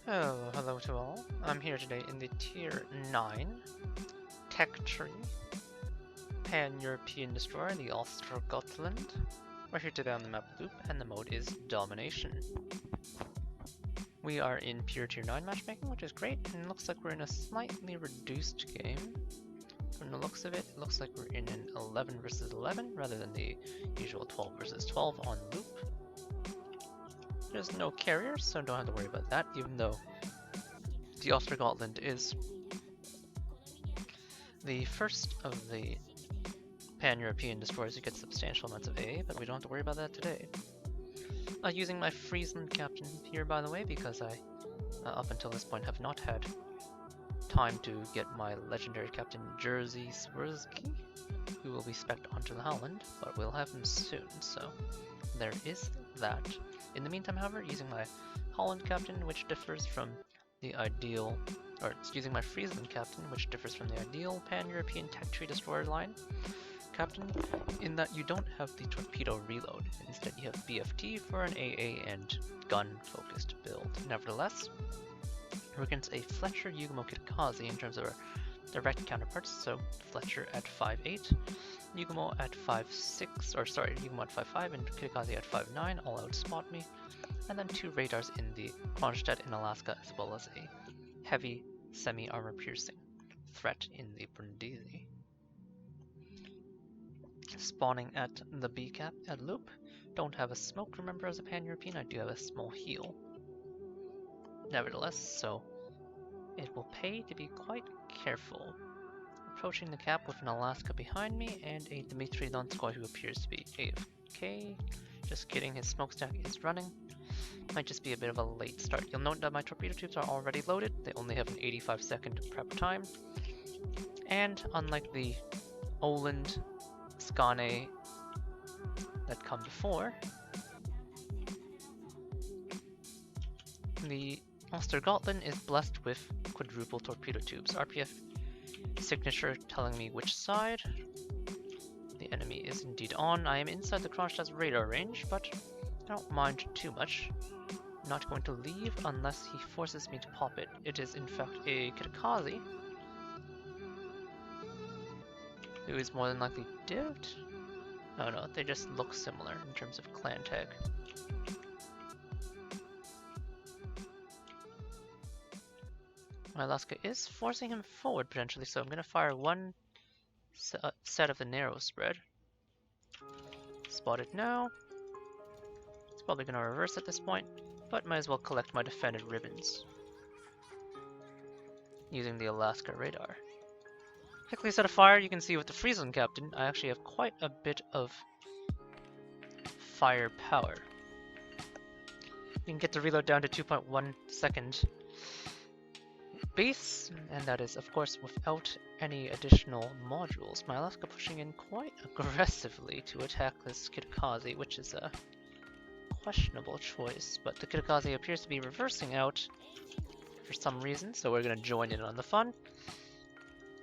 Hello to all. I'm here today in the Tier 9 Tech Tree Pan-European Destroyer, the Ostergotland. We're here today on the map Loop, and the mode is Domination. We are in pure Tier 9 matchmaking, which is great, and it looks like we're in a slightly reduced game. From the looks of it, it looks like we're in an 11 versus 11 rather than the usual 12 versus 12 on Loop. There's no carriers, so don't have to worry about that, even though the Ostergotland is the first of the pan-European destroyers to get substantial amounts of AA, but we don't have to worry about that today. Using my Friesland captain here, by the way, because I, up until this point, have not had time to get my legendary captain Jerzy Swirsky, who will be spec'd onto the Halland, but we'll have him soon, so there is that. In the meantime, however, using my Holland captain, which differs from the ideal, or using my Friesland captain, which differs from the ideal pan-European tech tree destroyer line captain, in that you don't have the torpedo reload. Instead, you have BFT for an AA and gun-focused build. Nevertheless, we're against a Fletcher Yugamo Kitakaze in terms of our direct counterparts, so Fletcher at 5'8", Yugamo at 5'6", or sorry, Yugamo at 5'5", and Kitakaze at 5'9", all outspot me, and then two radars in the Kronstadt in Alaska, as well as a heavy semi-armor piercing threat in the Brindisi. Spawning at the B-cap at Loop. Don't have a smoke, remember, as a pan-European. I do have a small heal. Nevertheless, so it will pay to be quite careful. Approaching the cap with an Alaska behind me and a Dmitry Donskoy who appears to be AFK. Just kidding, his smokestack is running. Might just be a bit of a late start. You'll note that my torpedo tubes are already loaded. They only have an 85-second prep time. And unlike the Oland Skane that come before, the Ostergotland is blessed with quadruple torpedo tubes. RPF signature telling me which side the enemy is indeed on. I am inside the Kronstadt's radar range, but I don't mind too much. I'm not going to leave unless he forces me to pop it. It is in fact a Kitakaze, who is more than likely dived. Oh no, they just look similar in terms of clan tag. My Alaska is forcing him forward potentially, so I'm going to fire one set of the narrow spread. Spot it now. It's probably going to reverse at this point, but might as well collect my defended ribbons using the Alaska radar. Quickly set a fire. You can see with the Friesland captain, I actually have quite a bit of firepower. You can get the reload down to 2.1 second base, and that is of course without any additional modules. My Alaska pushing in quite aggressively to attack this Kitakaze, which is a questionable choice, but the Kitakaze appears to be reversing out for some reason, so we're going to join in on the fun.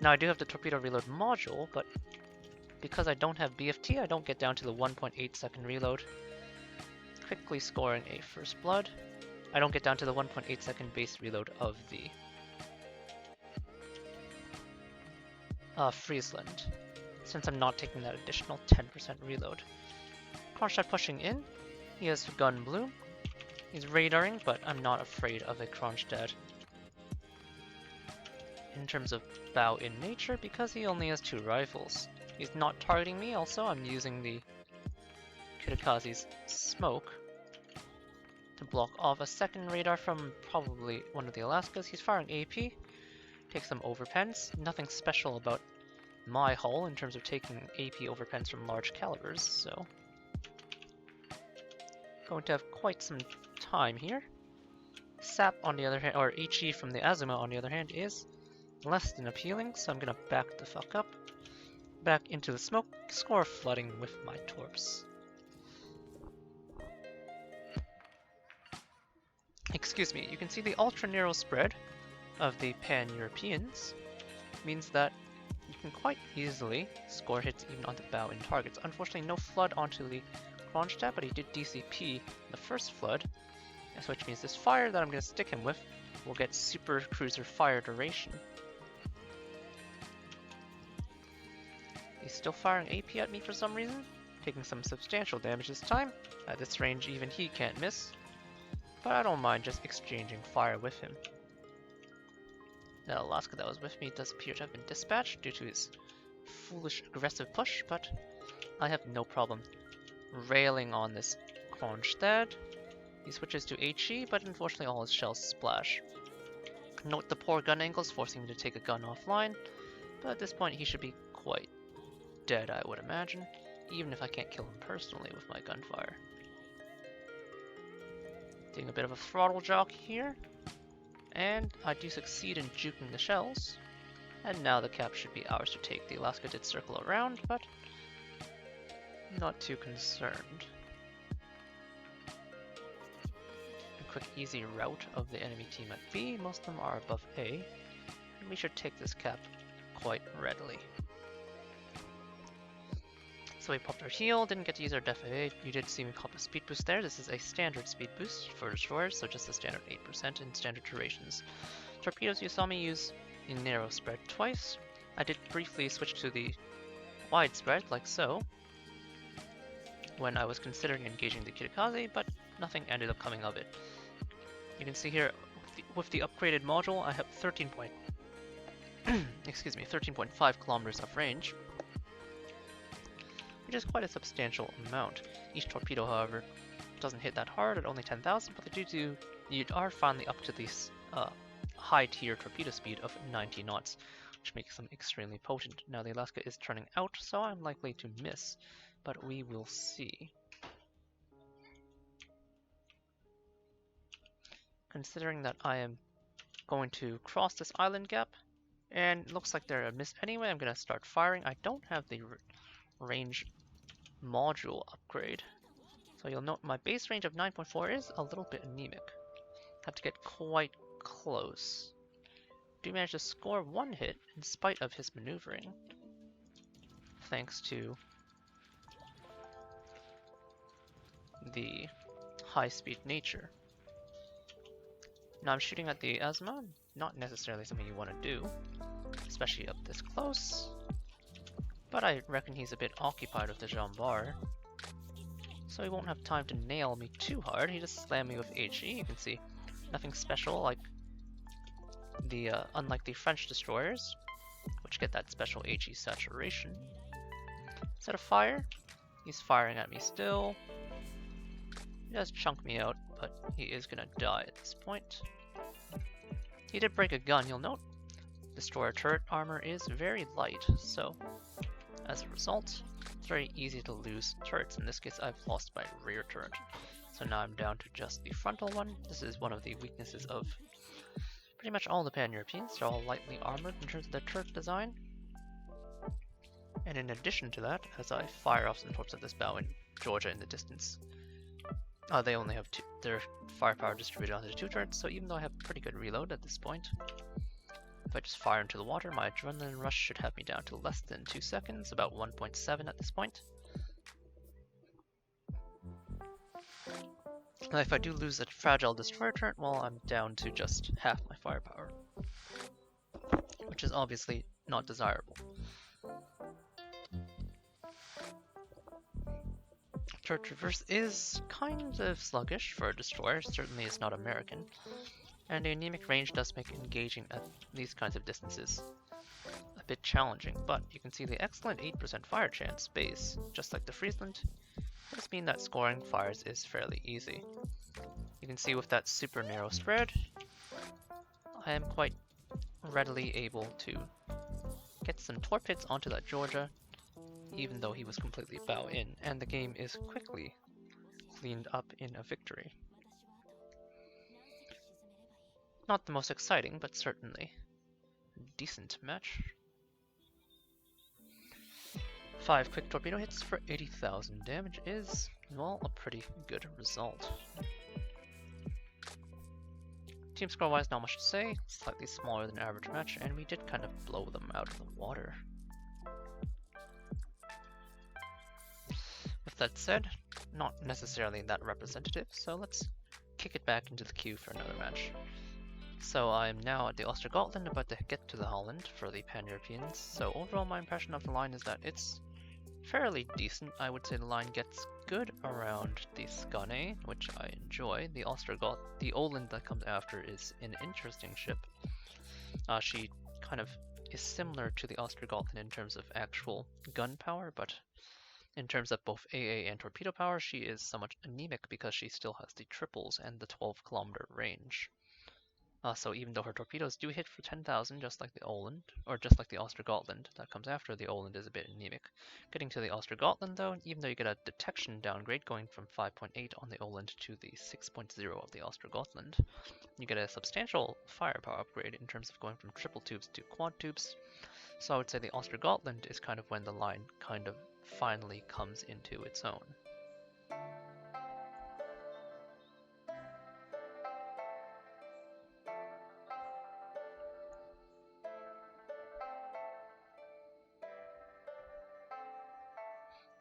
Now I do have the torpedo reload module, but because I don't have BFT, I don't get down to the 1.8 second reload. Quickly scoring a first blood. I don't get down to the 1.8 second base reload of the Friesland, since I'm not taking that additional 10% reload. Kronstadt pushing in. He has gun blue. He's radaring, but I'm not afraid of a Kronstadt in terms of bow in nature because he only has two rifles. He's not targeting me. Also, I'm using the Kitakaze's smoke to block off a second radar from probably one of the Alaskas. He's firing AP. Take some overpens. Nothing special about my hull in terms of taking AP overpens from large calibers, so going to have quite some time here. SAP on the other hand, or HE from the Azuma on the other hand, is less than appealing, so I'm gonna back the fuck up. Back into the smoke, score flooding with my torps. Excuse me, you can see the ultra narrow spread of the pan-Europeans means that you can quite easily score hits even on the bow in targets. Unfortunately, no flood onto the Kronstadt, but he did DCP the first flood, So which means this fire that I'm going to stick him with will get super cruiser fire duration. He's still firing AP at me for some reason, taking some substantial damage this time. At this range, even he can't miss. But I don't mind just exchanging fire with him. The Alaska that was with me does appear to have been dispatched due to his foolish aggressive push, but I have no problem railing on this Kronstadt. He switches to HE, but unfortunately all his shells splash. Note the poor gun angles, forcing me to take a gun offline, but at this point he should be quite dead, I would imagine, even if I can't kill him personally with my gunfire. Doing a bit of a throttle jock here, and I do succeed in juking the shells, and now the cap should be ours to take. The Alaska did circle around, but not too concerned. A quick easy rout of the enemy team at B, most of them are above A, and we should take this cap quite readily. So we popped our heal, didn't get to use our def A. You did see me pop a speed boost there. This is a standard speed boost for destroyers, so just a standard 8% in standard durations. Torpedoes you saw me use in narrow spread twice. I did briefly switch to the wide spread, like so, when I was considering engaging the Kirikaze, but nothing ended up coming of it. You can see here, with the upgraded module, I have 13.5 kilometers of range, which is quite a substantial amount. Each torpedo, however, doesn't hit that hard at only 10,000, but you are finally up to this high-tier torpedo speed of 90 knots, which makes them extremely potent. Now the Alaska is turning out, so I'm likely to miss, but we will see. Considering that I am going to cross this island gap, and it looks like they're a miss anyway, I'm going to start firing. I don't have the range module upgrade, so you'll note my base range of 9.4 is a little bit anemic. Have to get quite close. Do manage to score one hit in spite of his maneuvering, thanks to the high-speed nature. Now I'm shooting at the Asma, not necessarily something you want to do, especially up this close. But I reckon he's a bit occupied with the Jean Bar, so he won't have time to nail me too hard. He just slammed me with HE. You can see nothing special, like the unlike the French destroyers, which get that special HE saturation. Instead of fire, he's firing at me still. He does chunk me out, but he is gonna die at this point. He did break a gun, you'll note. Destroyer turret armor is very light, so as a result, it's very easy to lose turrets. In this case, I've lost my rear turret. So now I'm down to just the frontal one. This is one of the weaknesses of pretty much all the Pan-Europeans. They're all lightly armored in terms of their turret design. And in addition to that, as I fire off some torps at this bow in Georgia in the distance, they only have their firepower distributed onto the 2 turrets, so even though I have pretty good reload at this point, if I just fire into the water, my adrenaline rush should have me down to less than 2 seconds, about 1.7 at this point. And if I do lose a fragile destroyer turret, well, I'm down to just half my firepower, which is obviously not desirable. Turret reverse is kind of sluggish for a destroyer, certainly it's not American. And the anemic range does make engaging at these kinds of distances a bit challenging, but you can see the excellent 8% fire chance base, just like the Friesland, does mean that scoring fires is fairly easy. You can see with that super narrow spread, I am quite readily able to get some torp hits onto that Georgia, even though he was completely bow in, and the game is quickly cleaned up in a victory. Not the most exciting, but certainly a decent match. 5 quick torpedo hits for 80,000 damage is, well, a pretty good result. Team score wise, not much to say, slightly smaller than average match, and we did kind of blow them out of the water. With that said, not necessarily that representative, so let's kick it back into the queue for another match. So I'm now at the Ostergotland, about to get to the Holland for the Pan-Europeans. So overall my impression of the line is that it's fairly decent. I would say the line gets good around the Skane, which I enjoy. The Oland that comes after is an interesting ship. She kind of is similar to the Ostergotland in terms of actual gun power, but in terms of both AA and torpedo power, she is somewhat anemic because she still has the triples and the 12-kilometer range. So even though her torpedoes do hit for 10,000, just like the Oland, or just like the Ostergotland that comes after, the Oland is a bit anemic. Getting to the Ostergotland though, even though you get a detection downgrade going from 5.8 on the Oland to the 6.0 of the Ostergotland, you get a substantial firepower upgrade in terms of going from triple tubes to quad tubes. So I would say the Ostergotland is kind of when the line kind of finally comes into its own.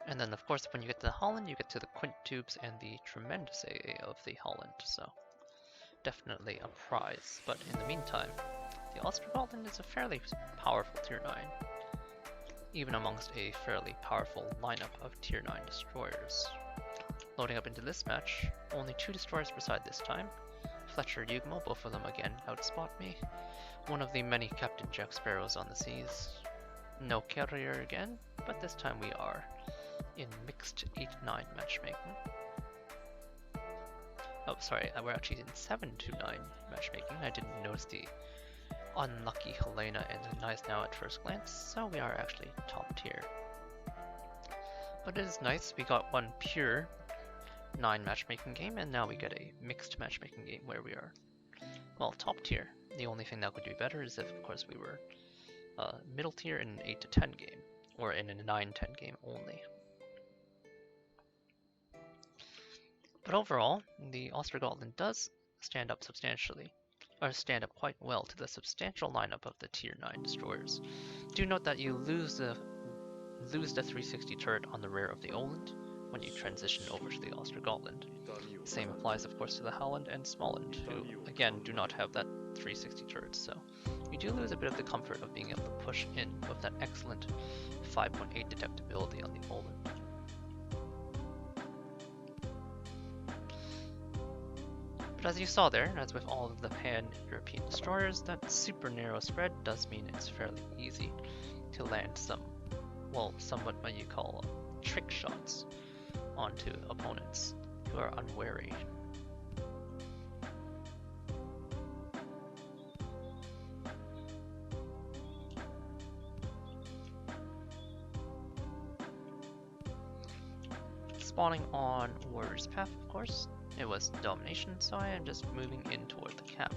And then of course when you get to the Holland, you get to the quint tubes and the tremendous AA of the Holland, so definitely a prize. But in the meantime, the Ostergotland is a fairly powerful tier 9, even amongst a fairly powerful lineup of tier 9 destroyers. Loading up into this match, only 2 destroyers per side this time. Fletcher, Yugmo, both of them again outspot me. One of the many Captain Jack Sparrows on the seas. No carrier again, but this time we are in mixed 8-9 matchmaking. Oh, sorry, we're actually in 7-9 matchmaking. I didn't notice the unlucky Helena and Nice now at first glance, so we are actually top tier. But it is nice, we got one pure 9 matchmaking game, and now we get a mixed matchmaking game where we are, well, top tier. The only thing that could be better is if, of course, we were middle tier in an 8-10 game, or in a 9-10 game only. But overall, the Ostergotland does stand up substantially, or stand up quite well to the substantial lineup of the tier 9 destroyers. Do note that you lose the 360 turret on the rear of the Oland when you transition over to the Ostergotland. Same applies of course to the Halland and Småland, who again do not have that 360 turret, so you do lose a bit of the comfort of being able to push in with that excellent 5.8 detectability on the Oland. But as you saw there, as with all of the Pan-European destroyers, that super narrow spread does mean it's fairly easy to land some, well, somewhat what you call trick shots onto opponents who are unwary. Spawning on Warrior's Path, of course. It was domination, so I am just moving in toward the cap.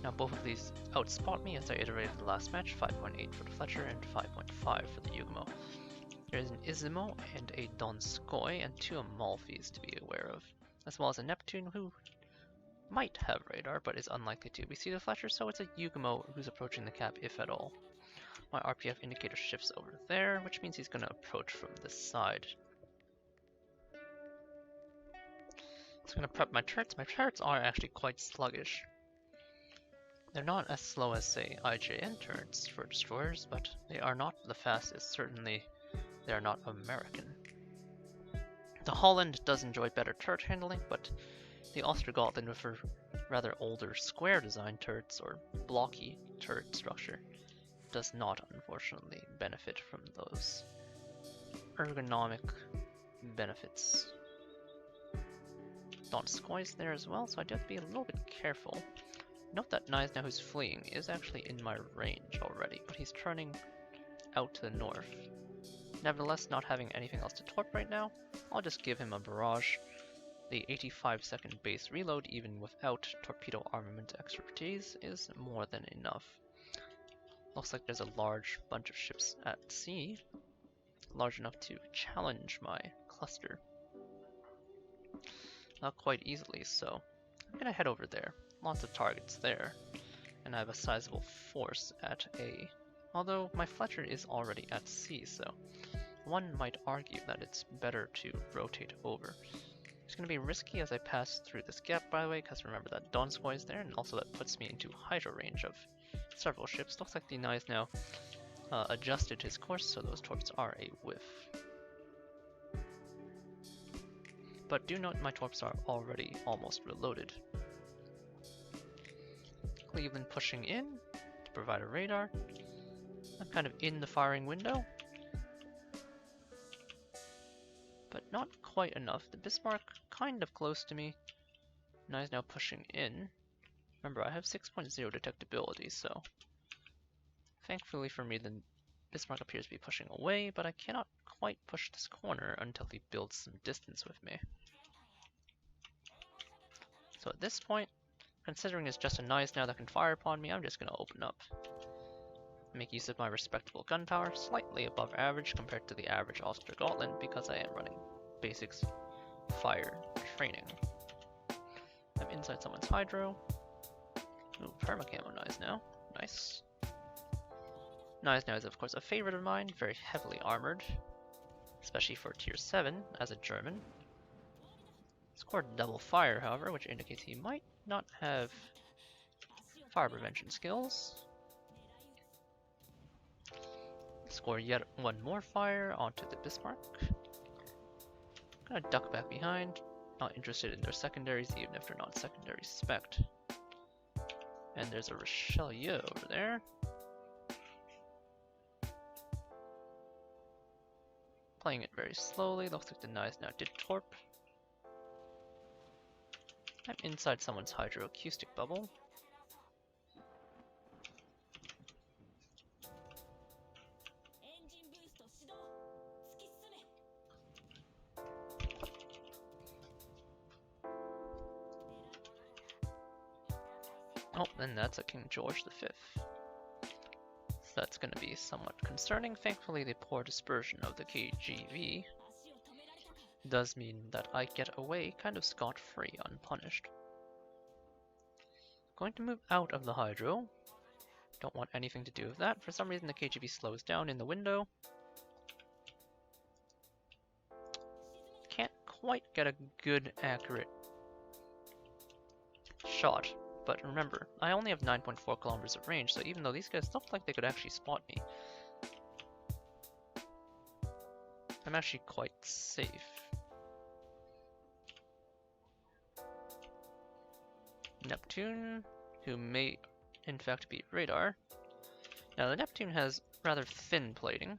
Now both of these outspot me as I iterated the last match, 5.8 for the Fletcher and 5.5 for the Yugmo. There is an Izimo and a Donskoy and 2 Amalfis to be aware of, as well as a Neptune who might have radar but is unlikely to. We see the Fletcher, so it's a Yugmo who's approaching the cap if at all. My RPF indicator shifts over there, which means he's going to approach from this side. So I'm going to prep my turrets. My turrets are actually quite sluggish. They're not as slow as, say, IJN turrets for destroyers, but they are not the fastest. Certainly, they are not American. The Holland does enjoy better turret handling, but the Ostergotland, with her rather older square design turrets or blocky turret structure, does not, unfortunately, benefit from those ergonomic benefits. Donskoy's there as well, so I do have to be a little bit careful. Note that Nyes now who's fleeing is actually in my range already, but he's turning out to the north. Nevertheless, not having anything else to torp right now, I'll just give him a barrage. The 85-second base reload, even without torpedo armament expertise, is more than enough. Looks like there's a large bunch of ships at sea, large enough to challenge my cluster. Not quite easily, so I'm gonna head over there. Lots of targets there, and I have a sizable force at A. Although my Fletcher is already at C, so one might argue that it's better to rotate over. It's going to be risky as I pass through this gap, by the way, because remember that Donskoy is there, and also that puts me into hydro range of several ships. Looks like the Nye's now adjusted his course, so those torps are a whiff. But do note my torps are already almost reloaded. Cleveland pushing in to provide a radar. I'm kind of in the firing window, but not quite enough. The Bismarck kind of close to me. Nye's now pushing in. Remember, I have 6.0 detectability, so thankfully for me, the Bismarck appears to be pushing away, but I cannot quite push this corner until he builds some distance with me. So at this point, considering it's just a Nye's now that can fire upon me, I'm just going to open up. Make use of my respectable gun power, slightly above average compared to the average Ostergotland because I am running basics fire training. I'm inside someone's hydro. Ooh, perma-camo Nye's now. Nice. Nye's now is of course a favorite of mine, very heavily armored, especially for tier 7 as a German. Scored double fire, however, which indicates he might not have fire prevention skills. Score yet one more fire onto the Bismarck. Gonna duck back behind, not interested in their secondaries even if they're not secondary spec'd. And there's a Richelieu over there. Playing it very slowly, looks like the Nye's now did torp. I'm inside someone's hydroacoustic bubble. Oh, and that's a King George V. So that's going to be somewhat concerning. Thankfully, the poor dispersion of the KGV does mean that I get away kind of scot-free, unpunished. Going to move out of the hydro. Don't want anything to do with that. For some reason, the KGV slows down in the window. Can't quite get a good, accurate shot. But remember, I only have 9.4 kilometers of range, so even though these guys look like they could actually spot me, I'm actually quite safe. Neptune, who may in fact be radar. Now the Neptune has rather thin plating.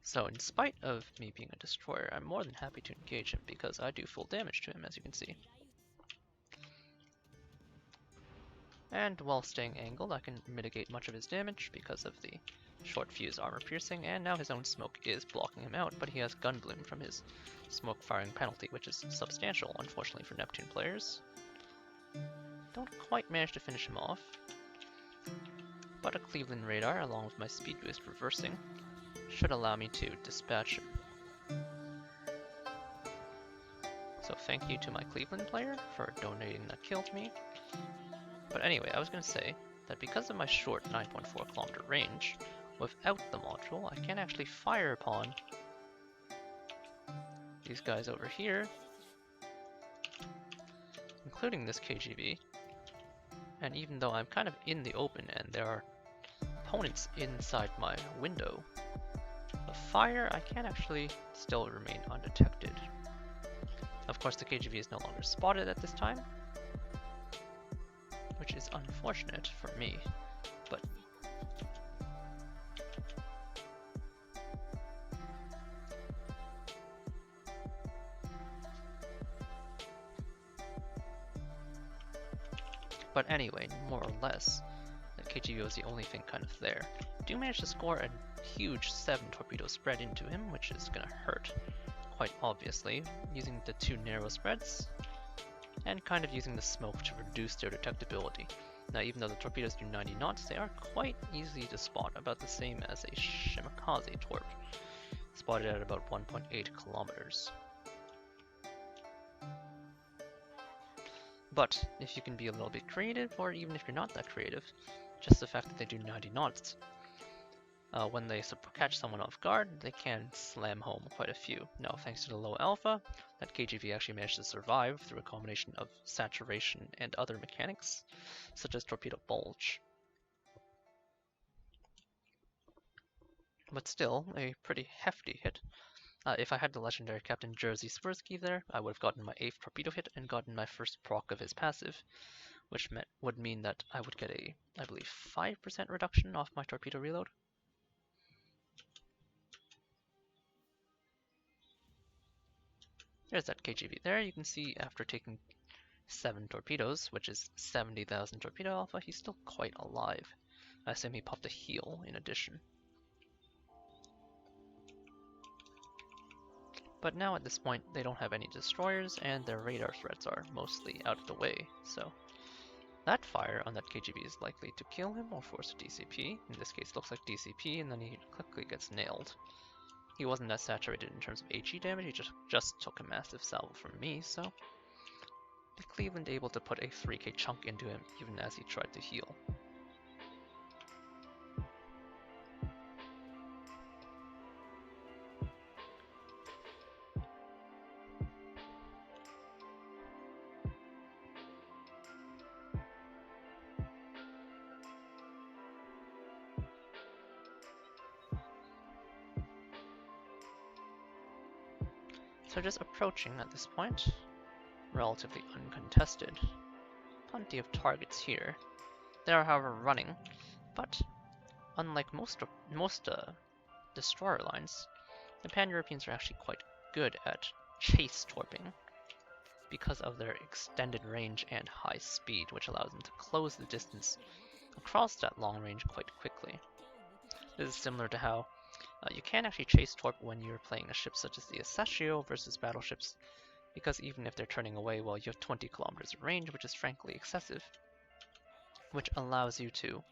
So in spite of me being a destroyer, I'm more than happy to engage him because I do full damage to him, as you can see. And while staying angled, I can mitigate much of his damage because of the short fuse armor piercing, and now his own smoke is blocking him out, but he has gun bloom from his smoke firing penalty, which is substantial, unfortunately, for Neptune players. Don't quite manage to finish him off, but a Cleveland radar, along with my speed boost reversing, should allow me to dispatch him. So thank you to my Cleveland player for donating that kill to me. But anyway, I was going to say that because of my short 9.4 kilometer range, without the module, I can actually fire upon these guys over here, including this KGB. And even though I'm kind of in the open and there are opponents inside my window of fire, I can actually still remain undetected. Of course, the KGB is no longer spotted at this time, which is unfortunate for me, but anyway, more or less, the KGB was the only thing kind of there. Do manage to score a huge 7 torpedo spread into him, which is gonna hurt quite obviously, using the 2 narrow spreads, and kind of using the smoke to reduce their detectability. Now, even though the torpedoes do 90 knots, they are quite easy to spot, about the same as a Shimakaze torp, spotted at about 1.8 kilometers. But if you can be a little bit creative, or even if you're not that creative, just the fact that they do 90 knots, when they catch someone off guard, they can slam home quite a few. Now, thanks to the low alpha, that KGV actually managed to survive through a combination of saturation and other mechanics, such as torpedo bulge. But still, a pretty hefty hit. If I had the legendary Captain Jerzy Swirsky there, I would have gotten my 8th torpedo hit and gotten my first proc of his passive, which would mean that I would get a, I believe, 5% reduction off my torpedo reload. There's that KGV there. You can see after taking 7 torpedoes, which is 70,000 torpedo alpha, he's still quite alive. I assume he popped a heal in addition. But now at this point, they don't have any destroyers, and their radar threats are mostly out of the way, so that fire on that KGV is likely to kill him or force a DCP. In this case, it looks like DCP, and then he quickly gets nailed. He wasn't as saturated in terms of HE damage, he just took a massive salvo from me, so the Cleveland able to put a 3k chunk into him even as he tried to heal. So just approaching at this point, relatively uncontested. Plenty of targets here. They are however running, but unlike most destroyer lines, the Pan-Europeans are actually quite good at chase torping because of their extended range and high speed, which allows them to close the distance across that long range quite quickly. This is similar to how you can actually chase torp when you're playing a ship such as the Asashio versus battleships, because even if they're turning away, well, you have 20 kilometers of range, which is frankly excessive, which allows you to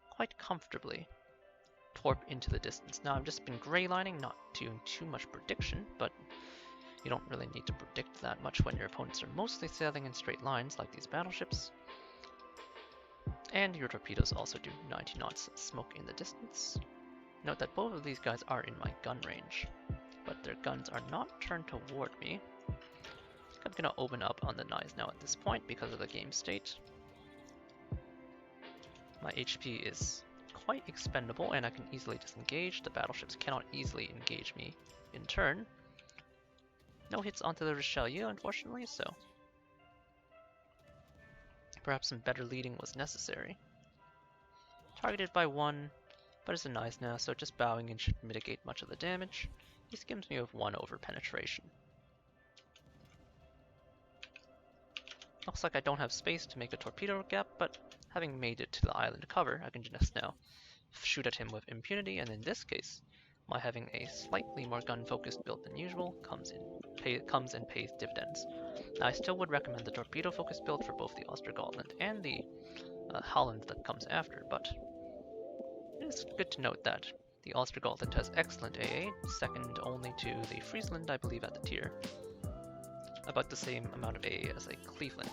quite comfortably torp into the distance. Now, I've just been gray lining, not doing too much prediction, but you don't really need to predict that much when your opponents are mostly sailing in straight lines like these battleships. And your torpedoes also do 90 knots smoke in the distance. Note that both of these guys are in my gun range, but their guns are not turned toward me. I'm gonna open up on the knives now at this point because of the game state. My HP is quite expendable and I can easily disengage. The battleships cannot easily engage me in turn. No hits onto the Richelieu, unfortunately, so perhaps some better leading was necessary. Targeted by 1. But it's a nice now, so just bowing in should mitigate much of the damage. He skims me with 1 over penetration. Looks like I don't have space to make a torpedo gap, but having made it to the island cover, I can just now shoot at him with impunity, and in this case, my having a slightly more gun-focused build than usual comes and pays dividends. Now, I still would recommend the torpedo-focused build for both the Ostergotland and the Halland that comes after, but it is good to note that the Ostergotland has excellent AA, second only to the Friesland, I believe, at the tier. About the same amount of AA as a Cleveland.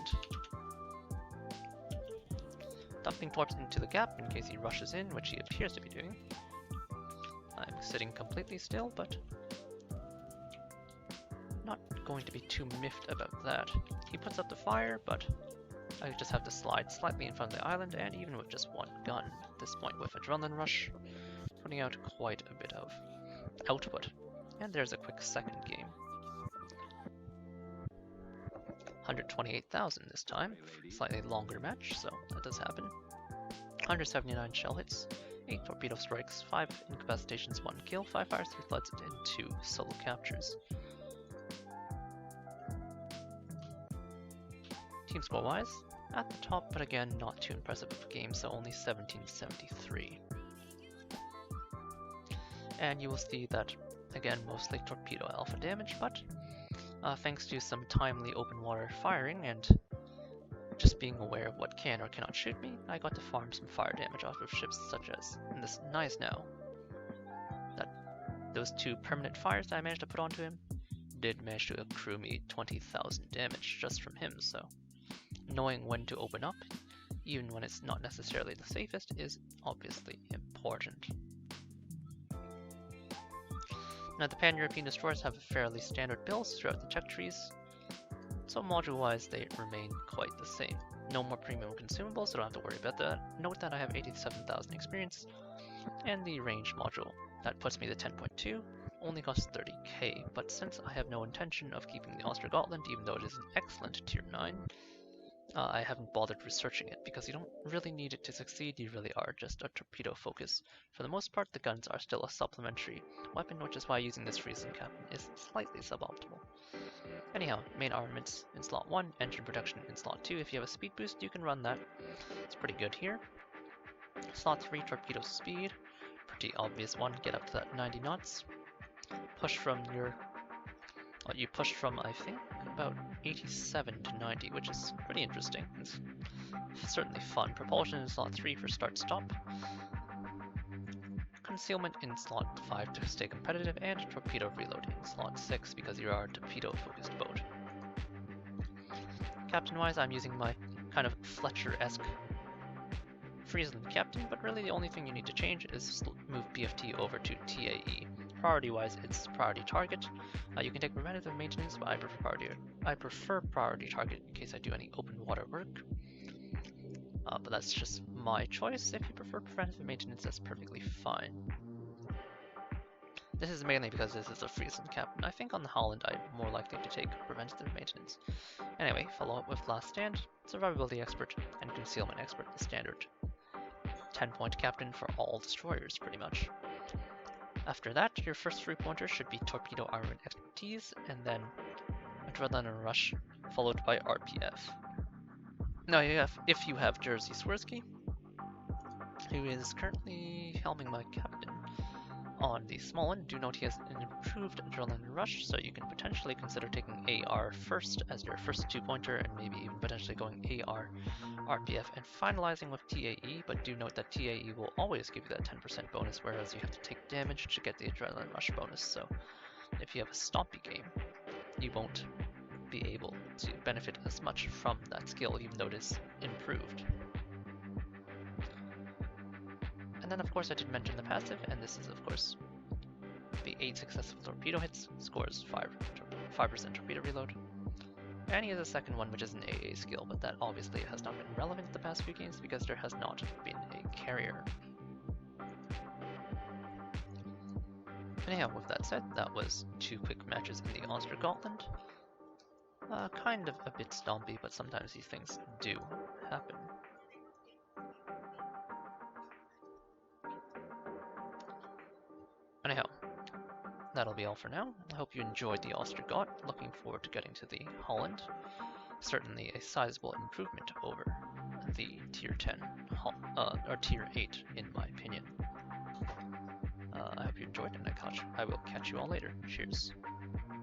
Dumping torps into the gap in case he rushes in, which he appears to be doing. I'm sitting completely still, but not going to be too miffed about that. He puts up the fire, but I just have to slide slightly in front of the island, and even with just 1 gun at this point with Adrenaline Rush, putting out quite a bit of output. And there's a quick second game. 128,000 this time, slightly longer match, so that does happen. 179 shell hits, 8 torpedo strikes, 5 incapacitations, 1 kill, 5 fires, 3 floods, and 2 solo captures. Team score wise, at the top, but again, not too impressive of a game, so only 1773. And you will see that, again, mostly torpedo alpha damage, but thanks to some timely open water firing and just being aware of what can or cannot shoot me, I got to farm some fire damage off of ships such as, in this nice now, that those 2 permanent fires that I managed to put onto him did manage to accrue me 20,000 damage just from him, so knowing when to open up, even when it's not necessarily the safest, is obviously important. Now, the Pan-European destroyers have fairly standard builds throughout the tech trees, so module-wise they remain quite the same. No more premium consumables, so don't have to worry about that. Note that I have 87,000 experience, and the range module, that puts me to 10.2, only costs 30k, but since I have no intention of keeping the Ostergotland, even though it is an excellent tier 9, I haven't bothered researching it, because you don't really need it to succeed, you really are just a torpedo focus. For the most part, the guns are still a supplementary weapon, which is why using this Friesen Captain is slightly suboptimal. Anyhow, main armaments in slot 1, engine production in slot 2. If you have a speed boost, you can run that. It's pretty good here. Slot 3, torpedo speed. Pretty obvious one, get up to that 90 knots. Push from your... Well, you pushed from, I think, about 87 to 90, which is pretty interesting. It's certainly fun. Propulsion in slot 3 for start-stop. Concealment in slot 5 to stay competitive, and torpedo reload in slot 6 because you are a torpedo-focused boat. Captain-wise, I'm using my kind of Fletcher-esque Friesen Captain, but really the only thing you need to change is move BFT over to TAE. Priority-wise, it's priority target. You can take preventative maintenance, but I prefer priority target in case I do any open water work. But that's just my choice. If you prefer preventative maintenance, that's perfectly fine. This is mainly because this is a Friesen Captain. I think on the Halland I'm more likely to take preventative maintenance. Anyway, follow up with Last Stand, Survivability Expert, and Concealment Expert, the standard 10-point captain for all destroyers, pretty much. After that, your first 3 pointers should be Torpedo Armament Expertise, and then Adrenaline Rush, followed by RPF. Now, if you have Jerzy Swirsky, who is currently helming my captain on the small one, do note he has an improved Adrenaline Rush, so you can potentially consider taking AR first as your first 2-pointer, and maybe even potentially going AR, RPF, and finalizing with TAE, but do note that TAE will always give you that 10% bonus, whereas you have to take damage to get the Adrenaline Rush bonus, so if you have a stompy game, you won't be able to benefit as much from that skill, even though it is improved. And then of course I did mention the passive, and this is of course the 8 successful torpedo hits, scores 5% torpedo reload. And he has a second one, which is an AA skill, but that obviously has not been relevant the past few games because there has not been a carrier. Anyhow, with that said, that was 2 quick matches in the Ostergotland. Kind of a bit stompy, but sometimes these things do happen. Anyhow, that'll be all for now. I hope you enjoyed the Ostergott. Looking forward to getting to the Holland. Certainly a sizable improvement over the tier 10, or tier 8 in my opinion. I hope you enjoyed, and I will catch you all later. Cheers.